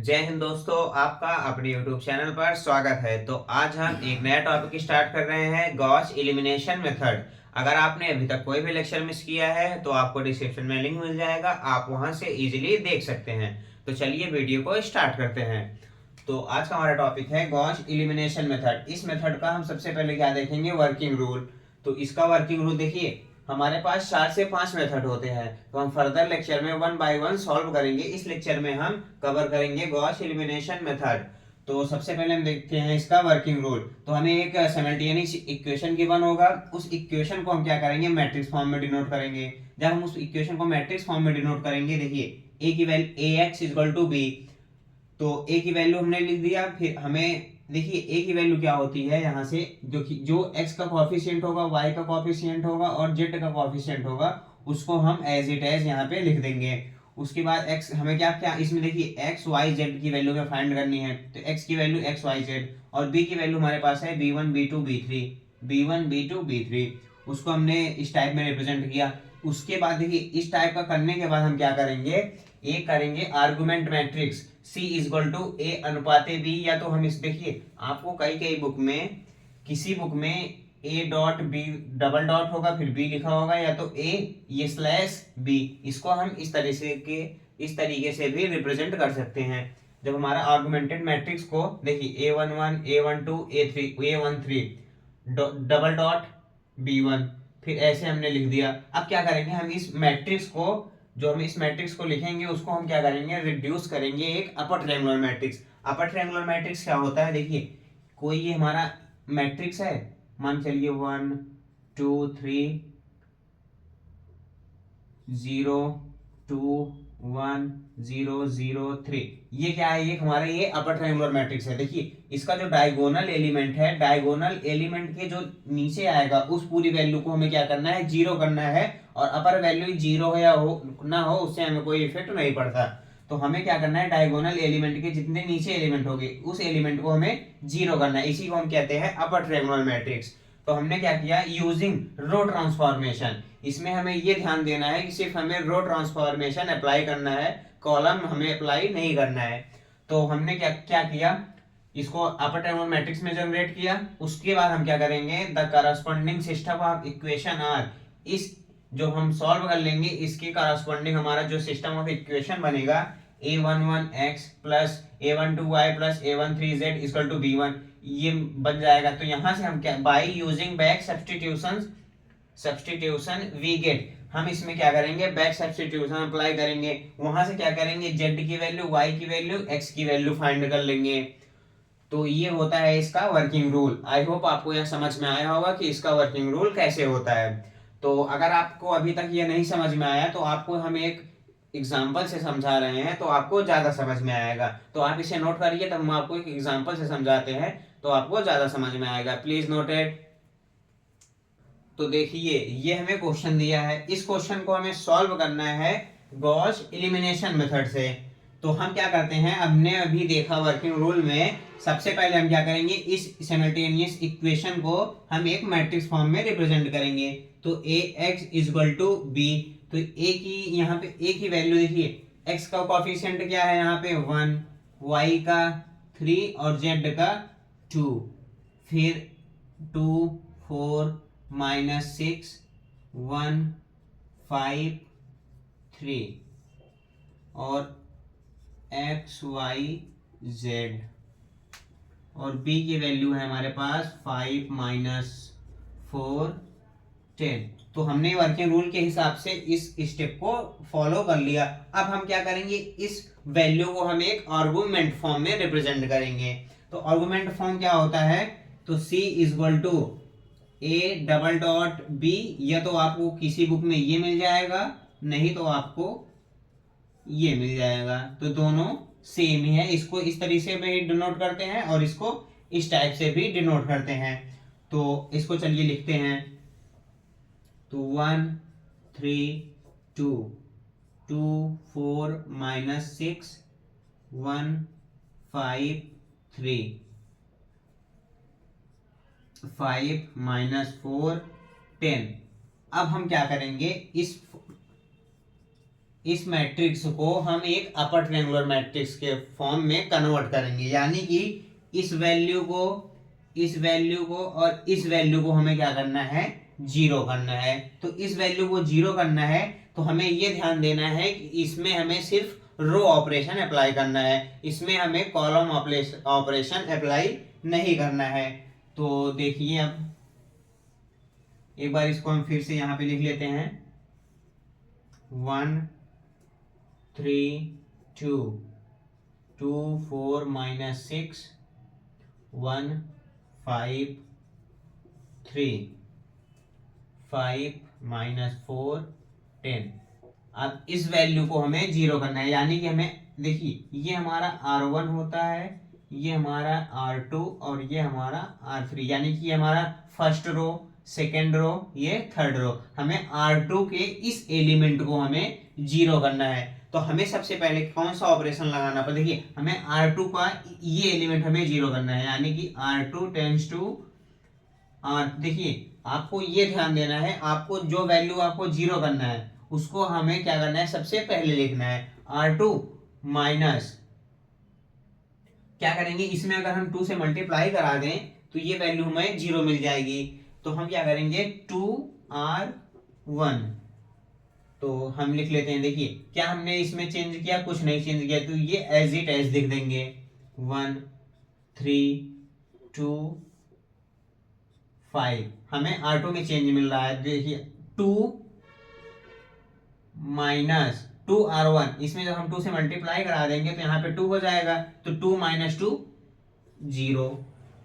जय हिंद दोस्तों, आपका अपने YouTube चैनल पर स्वागत है। तो आज हम एक नया टॉपिक स्टार्ट कर रहे हैं, गॉस एलिमिनेशन मेथड। अगर आपने अभी तक कोई भी लेक्चर मिस किया है तो आपको डिस्क्रिप्शन में लिंक मिल जाएगा, आप वहां से इजीली देख सकते हैं। तो चलिए वीडियो को स्टार्ट करते हैं। तो आज का हमारा टॉपिक है गॉस एलिमिनेशन मेथड। इस मेथड का हम सबसे पहले क्या देखेंगे, वर्किंग रूल। तो इसका वर्किंग रूल देखिए, हमारे पास 4 से 5 मेथड होते हैं। तो हम फर्दर लेक्चर में वन बाय वन सॉल्व करेंगे। इस लेक्चर में हम कवर करेंगे गॉस एलिमिनेशन मेथड। तो सबसे पहले हम देखते हैं इसका वर्किंग रूल। तो हमें एक सिमल्टेनियस इक्वेशन गिवन होगा, उस इक्वेशन को हम क्या करेंगे, मैट्रिक्स फॉर्म में डिनोट करेंगे। जब हम उस इक्वेशन को मैट्रिक्स फॉर्म में डिनोट करेंगे, देखिए ए की value A X equal to B. तो ए की वैल्यू हमने लिख दिया। फिर हमें देखिए ए की वैल्यू क्या होती है, यहाँ से जो एक्स का कोएफिशिएंट होगा, वाई का कोएफिशिएंट होगा और जेड का कोएफिशिएंट होगा, उसको हम एज इट एज यहाँ पे लिख देंगे। उसके बाद एक्स हमें क्या क्या इसमें देखिए एक्स वाई जेड की वैल्यू में फाइंड करनी है। तो एक्स की वैल्यू एक्स वाई जेड और बी की वैल्यू हमारे पास है B one B two B three, B one B two B three. उसको हमने इस टाइप में रिप्रेजेंट किया। उसके बाद देखिए इस टाइप का करने के बाद हम क्या करेंगे, एक करेंगे argument matrix C equal to A अनुपाते बी। या तो हम इस देखिए आपको कई कई बुक में, किसी बुक में A dot B double dot होगा फिर बी लिखा होगा, या तो ए ये स्लैश बी। इसको हम इस तरीके से भी रिप्रेजेंट कर सकते हैं। जब हमारा आर्गुमेंटेड मैट्रिक्स को देखिए A11 A12 A13 double dot B1, फिर ऐसे हमने लिख दिया। अब क्या करेंगे, हम इस मैट्रिक्स को, जो हम इस मैट्रिक्स को लिखेंगे उसको हम क्या करेंगे, रिड्यूस करेंगे एक अपर ट्रायंगुलर मैट्रिक्स। अपर ट्रायंगुलर मैट्रिक्स क्या होता है, देखिए कोई ये हमारा मैट्रिक्स है, मान चलिए 1 2 3 0 2 1 0 0 3। ये क्या है, ये हमारा ये अपर ट्रायंगुलर मैट्रिक्स है। देखिए इसका जो डायगोनल एलिमेंट है, डायगोनल एलिमेंट के जो नीचे आएगा उस पूरी वैल्यू को हमें क्या करना है, जीरो करना है। और अपर वैल्यू जीरो हो या हो ना हो, उससे हमें कोई इफेक्ट नहीं पड़ता। तो हमें क्या करना है, डायगोनल एलिमेंट के जितने नीचे एलिमेंट होंगे उस एलिमेंट को हमें जीरो करना है। इसी को हम कहते हैं अपर ट्रायंगुलर मैट्रिक्स। तो हमने क्या किया, यूजिंग रो ट्रांसफॉर्मेशन। इसमें हमें ये ध्यान देना है कि सिर्फ हमें रो ट्रांसफॉर्मेशन अप्लाई करना है, कॉलम हमें अप्लाई नहीं करना है। तो हमने क्या क्या किया, इसको अपर ट्रायंगुलर मैट्रिक्स में जनरेट किया। उसके बाद हम क्या करेंगे, the corresponding system of equation are, इस जो हम सॉल्व कर लेंगे इसके करस्पॉन्डिंग हमारा जो सिस्टम ऑफ इक्वेशन बनेगा, a11x plus a12y plus a13z equal to b1, ये बन जाएगा। तो यहां से हम क्या, by using back substitution we get, हम इसमें क्या करेंगे, बैक सब्स्टिट्यूशन अप्लाई करेंगे। वहां से क्या करेंगे, z की वैल्यू, y की वैल्यू, x की वैल्यू फाइंड कर लेंगे। तो ये होता है इसका वर्किंग रूल। आई होप आपको यह समझ में आया होगा कि इसका वर्किंग रूल कैसे होता है। तो अगर आपको अभी तक ये नहीं समझ में आया तो आपको हम एक एग्जाम्पल से समझा रहे हैं, तो आपको ज्यादा समझ में आएगा। तो आप इसे नोट करिए, तब हम आपको एक एग्जाम्पल से समझाते हैं तो आपको ज्यादा समझ में आएगा। Please noted. तो देखिए ये हमें क्वेश्चन दिया है, इस क्वेश्चन को हमें सॉल्व करना है गॉस एलिमिनेशन मेथड से। तो हम क्या करते हैं, हमने अभी देखा वर्किंग रूल में, सबसे पहले हम क्या करेंगे, इस सिमल्टेनियस इक्वेशन को हम एक मैट्रिक्स फॉर्म में रिप्रेजेंट करेंगे। तो ए एक्स इक्वल टू बी। तो ए की यहाँ पे ए की वैल्यू देखिए, एक्स का कोफिशिएंट क्या है यहाँ पे 1, वाई का 3 और जेड का 2, फिर 2 4 -6 1 5 3 और एक्स वाई जेड, और b की वैल्यू है हमारे पास 5 -4 10। तो हमने वर्किंग रूल के हिसाब से इस स्टेप को फॉलो कर लिया। अब हम क्या करेंगे, इस वैल्यू को हम एक आर्गुमेंट फॉर्म में रिप्रेजेंट करेंगे। तो आर्गुमेंट फॉर्म क्या होता है, तो c equal to a double dot b, या तो आपको किसी बुक में ये मिल जाएगा, नहीं तो आपको ये मिल जाएगा। तो दोनों सेम ही है। इसको इस तरीके से भी डिनोट करते हैं और इसको इस टाइप से भी डिनोट करते हैं। तो इसको चलिए लिखते हैं। तो 1 3 2 2 4 -6 1 5 3 5 -4 10। अब हम क्या करेंगे, इस मैट्रिक्स को हम एक अपर ट्रायंगुलर मैट्रिक्स के फॉर्म में कन्वर्ट करेंगे, यानी कि इस वैल्यू को और इस वैल्यू को हमें क्या करना है, जीरो करना है। तो इस वैल्यू को जीरो करना है तो हमें ये ध्यान देना है कि इसमें हमें सिर्फ रो ऑपरेशन अप्लाई करना है, इसमें हमें कॉलम ऑपरेशन अप्लाई नहीं करना है। तो देखिए अब एक बार इसको हम फिर से यहाँ पे लिख लेते हैं, 1 3 2 2 4 -6 1 5 3 5 -4 10। अब इस वैल्यू को हमें जीरो करना है, यानी कि हमें देखिए ये हमारा R1 होता है, ये हमारा R2 और ये हमारा R3, यानी कि ये हमारा फर्स्ट रो, सेकेंड रो, ये थर्ड रो। हमें R2 के इस एलिमेंट को हमें जीरो करना है। तो हमें सबसे पहले कौन सा ऑपरेशन लगाना पड़ेगा, देखिए हमें R2 का ये एलिमेंट हमें जीरो करना है, यानी कि R2 टेंड्स टू R। देखिए आपको ये ध्यान देना है, आपको जो वैल्यू आपको जीरो करना है उसको हमें क्या करना है, सबसे पहले लिखना है R2 माइनस क्या करेंगे, इसमें अगर हम 2 से मल्टीप्लाई करा दें तो ये वैल्यू हमें जीरो मिल जाएगी। तो हम क्या करेंगे 2R1, तो हम लिख लेते हैं। देखिए क्या हमने इसमें चेंज किया, कुछ नहीं चेंज किया, तो ये एज इट एज लिख देंगे 1 3 2 5। हमें R2 में चेंज मिल रहा है, देखिए 2 माइनस 2R1, इसमें जब हम 2 से मल्टीप्लाई करा देंगे तो यहाँ पे 2 हो जाएगा, तो 2 - 2 0,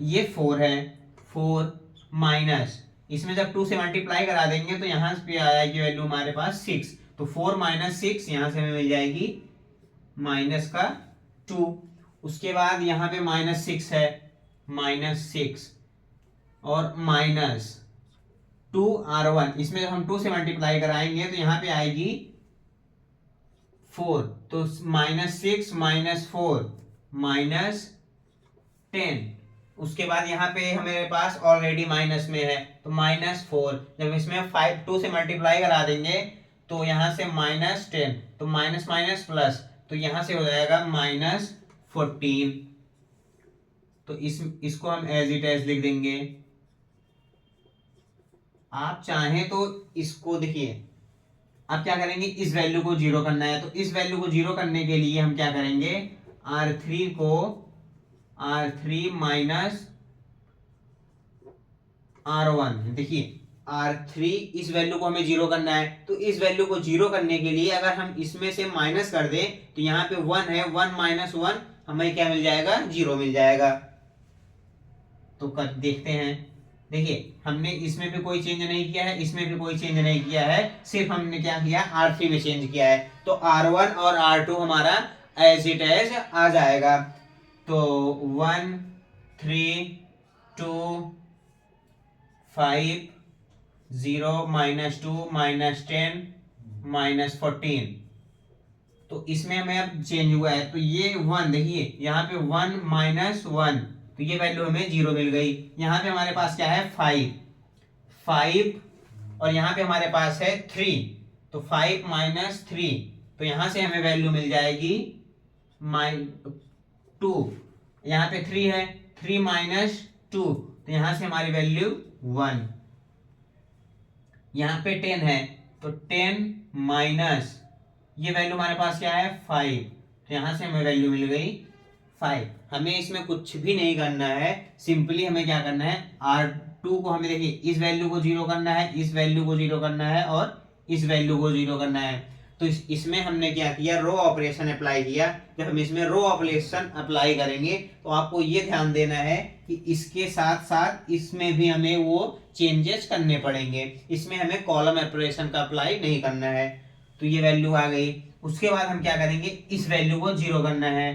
ये 4 है, 4 माइनस इसमें जब 2 से मल्टीप्लाई करा देंगे तो यहाँ पे आएगी वैल्यू हमारे पास 6, तो 4 - 6 यहाँ से हमें मिल जाएगी माइनस का 2। उसके बाद यहाँ पे -6 है, -6 और माइनस 2R1, इसमें जब हम 2 से मल्टीप्लाई कराएंगे तो यहाँ पे आएगी 4, तो -6 - 4 -10। उसके बाद यहाँ पे हमारे पास ऑलरेडी माइनस में है, तो -4, जब इसमें 2 से मल्टीप्लाई करा देंगे तो यहाँ से -10, तो माइनस माइनस प्लस, तो यहाँ से हो जाएगा -14। तो इसको हम एज इट एज लिख देंगे। आप चाहें तो इसको देखिए, अब क्या करेंगे, इस वैल्यू को जीरो करना है, तो इस वैल्यू को जीरो करने के लिए हम क्या करेंगे, R3 माइनस R1। देखिए R3 इस वैल्यू को हमें जीरो करना है, तो इस वैल्यू को जीरो करने के लिए अगर हम इसमें से माइनस कर दें तो यहाँ पे 1 है, 1 - 1 हमें क्या मिल जाएगा, जीरो मिल जाएगा। तो कर देखते हैं, देखिए हमने इसमें भी कोई चेंज नहीं किया है, इसमें भी कोई चेंज नहीं किया है, सिर्फ हमने क्या किया, R3 में चेंज किया है, तो R1 और R2 हमारा एज इट एज आ जाएगा। तो 1 3 2 5 0 -2 -10 -14, तो इसमें हमें अब चेंज हुआ है, तो ये 1, देखिए यहाँ पे 1 - 1, तो ये वैल्यू हमें जीरो मिल गई। यहाँ पे हमारे पास क्या है, 5 और यहाँ पे हमारे पास है 3, तो 5 - 3, तो यहाँ से हमें वैल्यू मिल जाएगी 2। यहाँ पे 3 है, 3 - 2, तो यहाँ से हमारी वैल्यू 1। यहाँ पे 10 है, तो 10 माइनस ये वैल्यू हमारे पास क्या है, 5, तो यहाँ से हमें वैल्यू मिल गई 5। हमें इसमें कुछ भी नहीं करना है, सिंपली हमें क्या करना है, R2 को हमें देखिए इस वैल्यू को जीरो करना है, इस वैल्यू को जीरो करना है और इस वैल्यू को जीरो करना है। तो इसमें हमने क्या किया, रो ऑपरेशन अप्लाई किया। जब हम इसमें रो ऑपरेशन अप्लाई करेंगे तो आपको ये ध्यान देना है कि इसके साथ साथ इसमें भी हमें वो चेंजेस करने पड़ेंगे, इसमें हमें कॉलम ऑपरेशन का अप्लाई नहीं करना है। तो ये वैल्यू आ गई। उसके बाद हम क्या करेंगे, इस वैल्यू को जीरो करना है।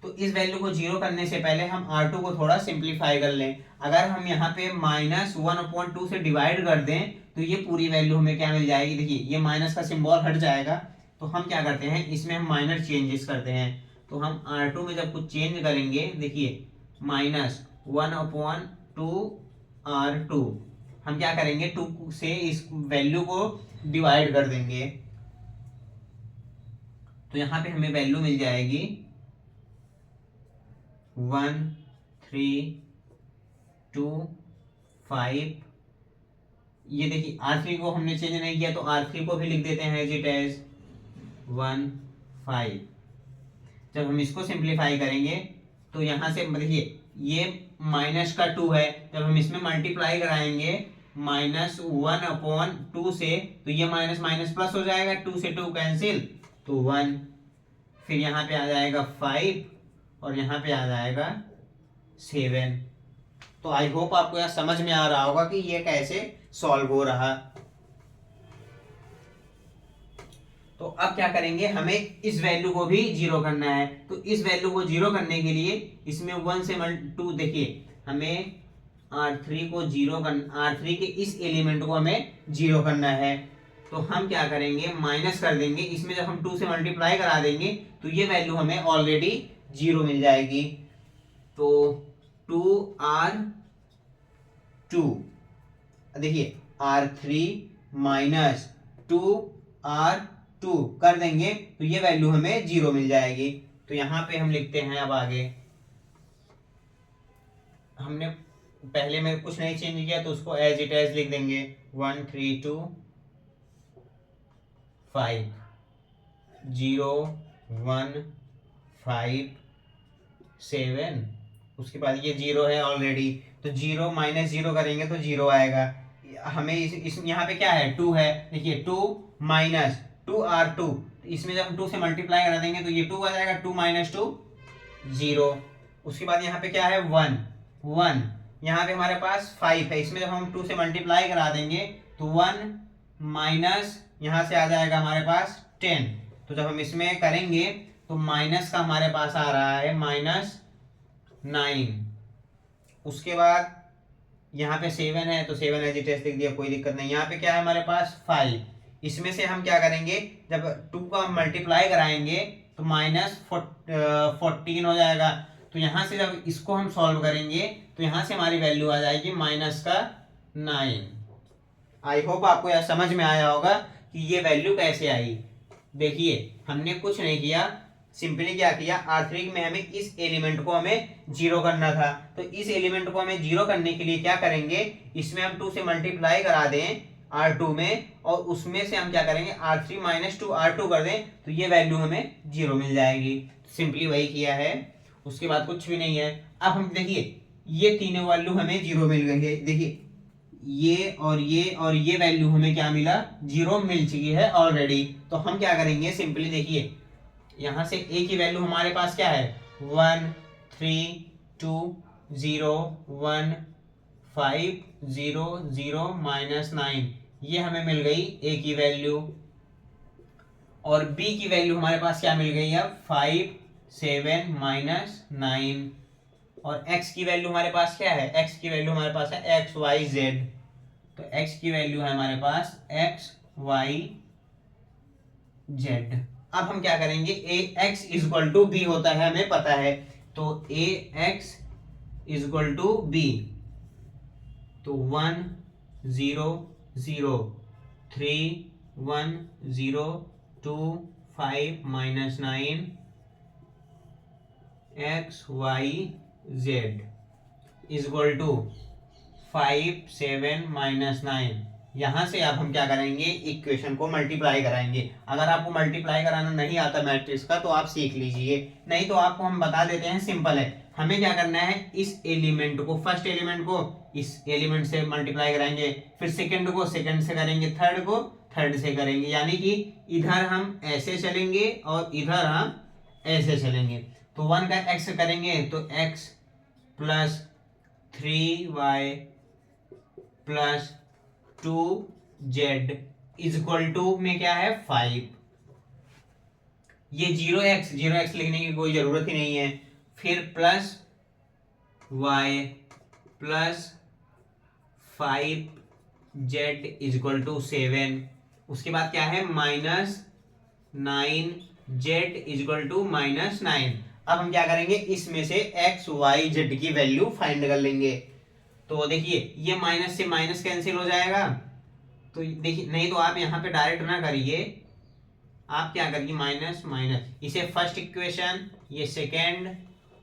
तो इस वैल्यू को जीरो करने से पहले हम R2 को थोड़ा सिंप्लीफाई कर लें। अगर हम यहाँ पे -1/2 से डिवाइड कर दें तो ये पूरी वैल्यू हमें क्या मिल जाएगी, देखिए ये माइनस का सिंबल हट जाएगा। तो हम क्या करते हैं, इसमें हम माइनर चेंजेस करते हैं। तो हम R2 में जब कुछ चेंज करेंगे, देखिए -1/2 R2, हम क्या करेंगे, 2 से इस वैल्यू को डिवाइड कर देंगे। तो यहाँ पे हमें वैल्यू मिल जाएगी 1 3 2 5। ये देखिए R3 को हमने चेंज नहीं किया, तो R3 को भी लिख देते हैं एज इट एज 1 5। जब हम इसको सिंप्लीफाई करेंगे तो यहाँ से देखिए ये माइनस का 2 है, जब हम इसमें मल्टीप्लाई कराएंगे -1/2 से, तो ये माइनस माइनस प्लस हो जाएगा, 2 से 2 कैंसिल, तो 1। फिर यहाँ पे आ जाएगा 5 और यहाँ पे आ जाएगा 7। तो आई होप आपको यह समझ में आ रहा होगा कि ये कैसे सॉल्व हो रहा। तो अब क्या करेंगे, हमें इस वैल्यू को भी जीरो करना है। तो इस वैल्यू को जीरो करने के लिए इसमें 1 से 2 देखिए, हमें R3 को जीरो करना, R3 के इस एलिमेंट को हमें जीरो करना है। तो हम क्या करेंगे, माइनस कर देंगे, इसमें जब हम 2 से मल्टीप्लाई करा देंगे तो ये वैल्यू हमें ऑलरेडी जीरो मिल जाएगी। तो 2R2 देखिए R3 माइनस 2R2 कर देंगे तो ये वैल्यू हमें जीरो मिल जाएगी। तो यहां पे हम लिखते हैं, अब आगे हमने पहले में कुछ नहीं चेंज किया तो उसको एज इट एज लिख देंगे 1 3 2 5 0 1 5 7। उसके बाद ये जीरो है ऑलरेडी, तो जीरो माइनस जीरो करेंगे तो जीरो आएगा। हमें इस यहाँ पे क्या है, 2 है, देखिए 2 माइनस 2R2, इसमें जब हम 2 से मल्टीप्लाई करा देंगे तो ये 2 आ जाएगा, 2 माइनस 2 0। उसके बाद यहाँ पे क्या है, 1 1, यहाँ पे हमारे पास 5 है, इसमें जब हम 2 से मल्टीप्लाई करा देंगे तो 1 माइनस यहाँ से आ जाएगा हमारे पास 10। तो जब हम इसमें करेंगे तो माइनस का हमारे पास आ रहा है -9। उसके बाद यहाँ पे 7 है तो 7 एज इट इज लिख दिया, कोई दिक्कत नहीं। यहाँ पे क्या है हमारे पास 5, इसमें से हम क्या करेंगे, जब 2 का मल्टीप्लाई कराएंगे तो -14 हो जाएगा। तो यहाँ से जब इसको हम सॉल्व करेंगे तो यहाँ से हमारी वैल्यू आ जाएगी -9। आई होप आपको यह समझ में आया होगा कि ये वैल्यू कैसे आई। देखिए हमने कुछ नहीं किया, सिंपली क्या किया, R3 में हमें इस एलिमेंट को हमें जीरो करना था। तो इस एलिमेंट को हमें जीरो करने के लिए क्या करेंगे, इसमें हम 2 से मल्टीप्लाई करा दें R2 में, और उसमें से हम क्या करेंगे R3 माइनस 2R2 कर दें तो ये वैल्यू हमें जीरो मिल जाएगी। सिंपली वही किया है, उसके बाद कुछ भी नहीं है। अब हम देखिए ये तीनों वैल्यू हमें जीरो मिल गई है, देखिए ये और ये और ये वैल्यू हमें क्या मिला, जीरो मिल चुकी है ऑलरेडी। तो हम क्या करेंगे, सिंपली देखिए यहां से a की वैल्यू हमारे पास क्या है, 1 3 2 0 1 5 0 0 -9, ये हमें मिल गई a की वैल्यू। और b की वैल्यू हमारे पास क्या मिल गई है, 5 7 -9। और x की वैल्यू हमारे पास क्या है, x की वैल्यू हमारे पास है x y z। तो x की वैल्यू है हमारे पास x y z। अब हम क्या करेंगे, ax इक्वल टू b होता है, हमें पता है, तो ax इक्वल टू b। तो 1 0 0 3 1 0 2 5 -9 x y z equal to 5 7 -9। यहां से अब हम क्या करेंगे, इक्वेशन को मल्टीप्लाई कराएंगे। अगर आपको मल्टीप्लाई कराना नहीं आता मैट्रिक्स का तो आप सीख लीजिए, नहीं तो आपको हम बता देते हैं, सिंपल है। हमें क्या करना है, इस एलिमेंट को, फर्स्ट एलिमेंट को इस एलिमेंट से मल्टीप्लाई कराएंगे, फिर सेकंड को सेकंड से करेंगे, थर्ड को थर्ड से करेंगे, यानी कि इधर हम ऐसे चलेंगे और इधर हम ऐसे चलेंगे। तो 1 का x करेंगे तो x plus 3y plus 2z equal to में क्या है, 5। ये 0x लिखने की कोई जरूरत ही नहीं है। फिर plus y plus 5z equal to 7। उसके बाद क्या है, -9z इक्वल टू -9। अब हम क्या करेंगे, इसमें से x y z की वैल्यू फाइंड कर लेंगे। तो देखिए ये माइनस से माइनस कैंसिल हो जाएगा, तो देखिए, नहीं तो आप यहाँ पे डायरेक्ट ना करिए, आप क्या करिए माइनस माइनस, इसे फर्स्ट इक्वेशन, ये सेकेंड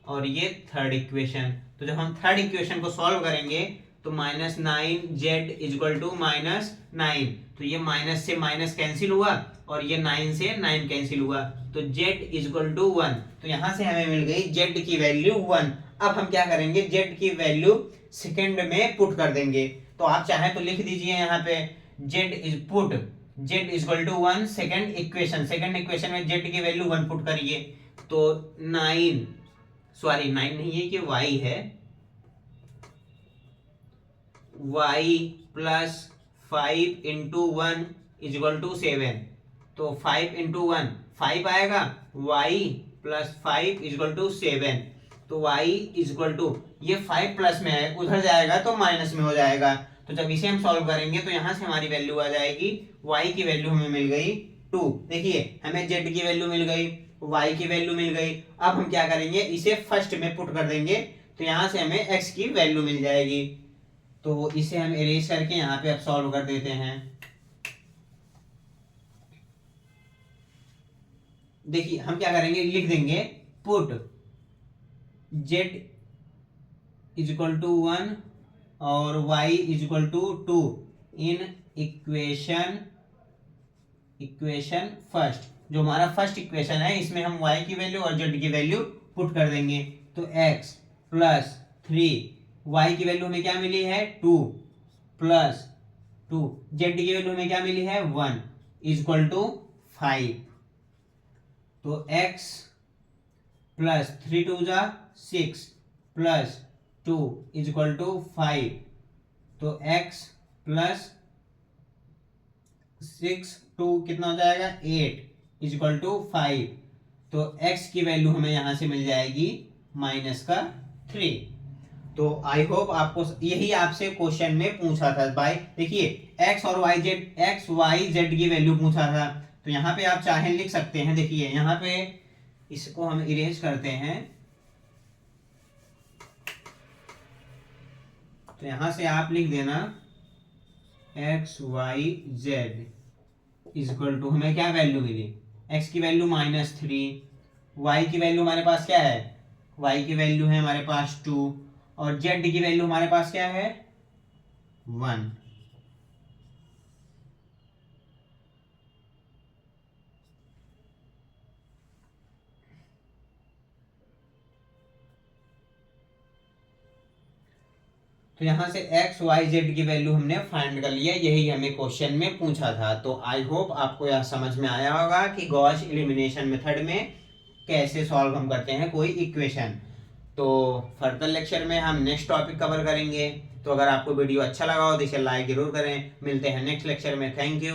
और ये थर्ड इक्वेशन। तो जब हम थर्ड इक्वेशन को सॉल्व करेंगे तो -9z=-9, तो ये माइनस से माइनस कैंसिल हुआ और ये 9 से 9 कैंसिल हुआ, तो z=1। तो यहां से हमें मिल गई z की वैल्यू 1। अब हम क्या करेंगे, z की वैल्यू सेकेंड में पुट कर देंगे। तो आप चाहे तो लिख दीजिए यहाँ पे z=1 सेकेंड इक्वेशन में z की वैल्यू 1 पुट करिए। तो 9 नहीं है कि y है, y + 5 × 1 = 7। तो 5 × 1 5 आएगा, y + 5 = 7। तो y ये 5 प्लस में है, उधर जाएगा तो माइनस में हो जाएगा। तो जब इसे हम सॉल्व करेंगे तो यहां से हमारी वैल्यू आ जाएगी, y की वैल्यू हमें मिल गई 2। देखिए हमें z की वैल्यू मिल गई, y की वैल्यू मिल गई। अब हम क्या करेंगे, इसे फर्स्ट में पुट कर देंगे, तो यहां से हमें x की वैल्यू मिल जाएगी। तो इसे हम इरेज करके यहाँ पे अब सॉल्व कर देते हैं। देखिए हम क्या करेंगे, लिख देंगे पुट z=1 और y=2 इन इक्वेशन फर्स्ट। जो हमारा फर्स्ट इक्वेशन है इसमें हम y की वैल्यू और z की वैल्यू पुट कर देंगे। तो x + 3, y की वैल्यू हमें क्या मिली है 2 + 2, z की वैल्यू हमें क्या मिली है 1 = 5। तो x + 3 × 2 = 6 + 2 = 5। तो x + 6 2 कितना हो जाएगा 8 = 5। तो x की वैल्यू हमें यहां से मिल जाएगी -3। तो आई होप आपको यही आपसे क्वेश्चन में पूछा था भाई। देखिए x और y z की वैल्यू पूछा था, तो यहाँ पे आप चाहे लिख सकते हैं। देखिए यहाँ पे इसको हम इरेज करते हैं, तो यहां से आप लिख देना x y z = हमें क्या वैल्यू मिली, x की वैल्यू -3, y की वैल्यू हमारे पास क्या है, y की वैल्यू है हमारे पास 2 और z की वैल्यू हमारे पास क्या है 1। तो यहां से x y z की वैल्यू हमने फाइंड कर लिया, यही हमें क्वेश्चन में पूछा था। तो आई होप आपको यह समझ में आया होगा कि गॉस एलिमिनेशन मेथड में कैसे सॉल्व हम करते हैं कोई इक्वेशन। तो फर्दर लेक्चर में हम नेक्स्ट टॉपिक कवर करेंगे। तो अगर आपको वीडियो अच्छा लगा हो तो इसे लाइक जरूर करें। मिलते हैं नेक्स्ट लेक्चर में। Thank you.